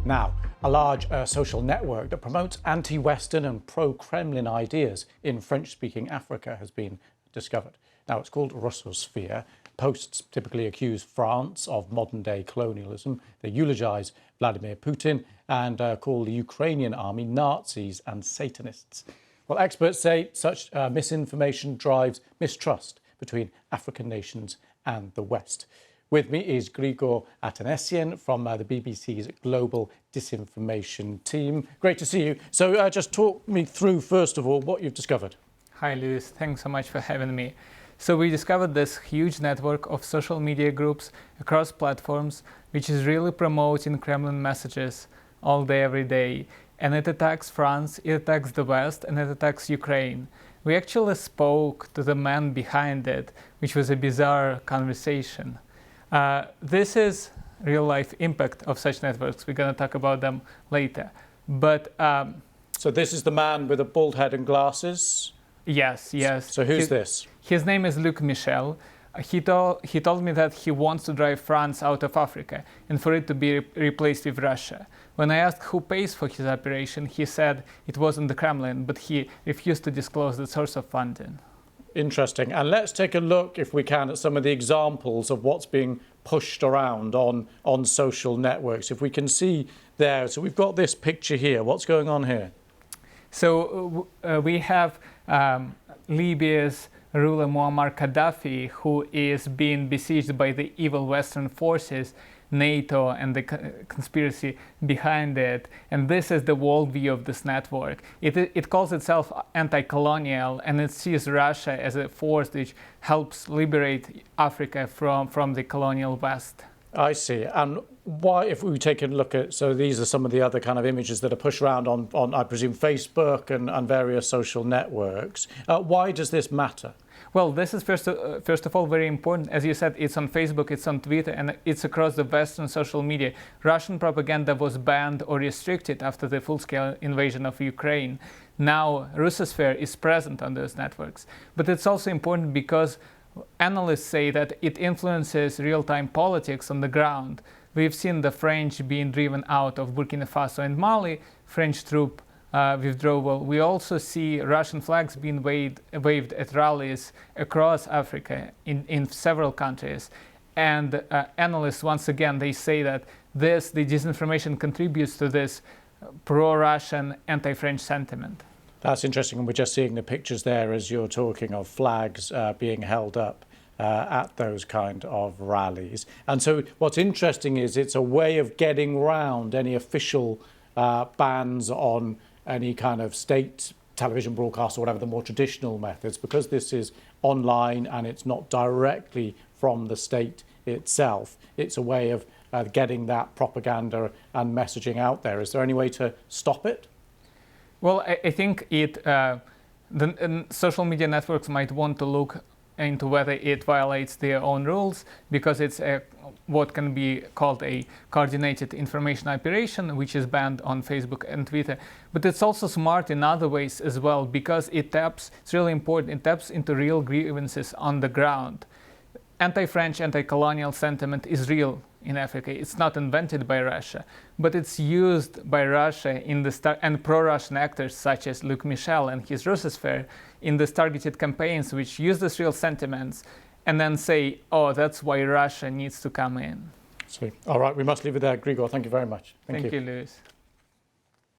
Now, a large social network that promotes anti-Western and pro-Kremlin ideas in French-speaking Africa has been discovered. Now, it's called Russosphère. Posts typically accuse France of modern-day colonialism. They eulogize Vladimir Putin and call the Ukrainian army Nazis and Satanists. Well, experts say such misinformation drives mistrust between African nations and the West. With me is Grigor Atanasian from the BBC's Global Disinformation team. Great to see you. So just talk me through, first of all, what you've discovered. Hi, Lewis. Thanks so much for having me. So we discovered this huge network of social media groups across platforms, which is really promoting Kremlin messages all day, every day. And it attacks France, it attacks the West, and it attacks Ukraine. We actually spoke to the man behind it, which was a bizarre conversation. This is real-life impact of such networks. We're going to talk about them later. But so this is the man with a bald head and glasses? Yes, yes. So who's this? His name is Luc Michel. He told me that he wants to drive France out of Africa and for it to be replaced with Russia. When I asked who pays for his operation, he said it wasn't the Kremlin, but he refused to disclose the source of funding. Interesting. And let's take a look, if we can, at some of the examples of what's being pushed around on social networks. If we can see there, so we've got this picture here. What's going on here? So we have Libya's ruler Muammar Gaddafi, who is being besieged by the evil Western forces, NATO and the conspiracy behind it. And this is the worldview of this network. It calls itself anti-colonial, and it sees Russia as a force which helps liberate Africa from the colonial West. I see. And why, if we take a look at, so these are some of the other kind of images that are pushed around on I presume, Facebook and various social networks. Why does this matter? Well, this is first of all very important. As you said, it's on Facebook, it's on Twitter, and it's across the Western social media. Russian propaganda was banned or restricted after the full-scale invasion of Ukraine. Now, Russosphère is present on those networks. But it's also important because analysts say that it influences real-time politics on the ground. We've seen the French being driven out of Burkina Faso and Mali, French troop withdrawal. We also see Russian flags being waved at rallies across Africa in several countries. And analysts, once again, they say that the disinformation contributes to this pro-Russian, anti-French sentiment. That's interesting, and we're just seeing the pictures there as you're talking of flags being held up at those kind of rallies. And so what's interesting is it's a way of getting round any official bans on any kind of state television broadcast or whatever, the more traditional methods, because this is online and it's not directly from the state itself. It's a way of getting that propaganda and messaging out there. Is there any way to stop it? Well, I think the social media networks might want to look into whether it violates their own rules, because it's what can be called a coordinated information operation, which is banned on Facebook and Twitter. But it's also smart in other ways as well, because it's really important, it taps into real grievances on the ground. Anti-French, anti-colonial sentiment is real in Africa. It's not invented by Russia, but it's used by Russia and pro-Russian actors such as Luc Michel and his Russosphère in these targeted campaigns, which use these real sentiments and then say, oh, that's why Russia needs to come in. See. All right, we must leave it there. Grigor, thank you very much. Thank you, Lewis.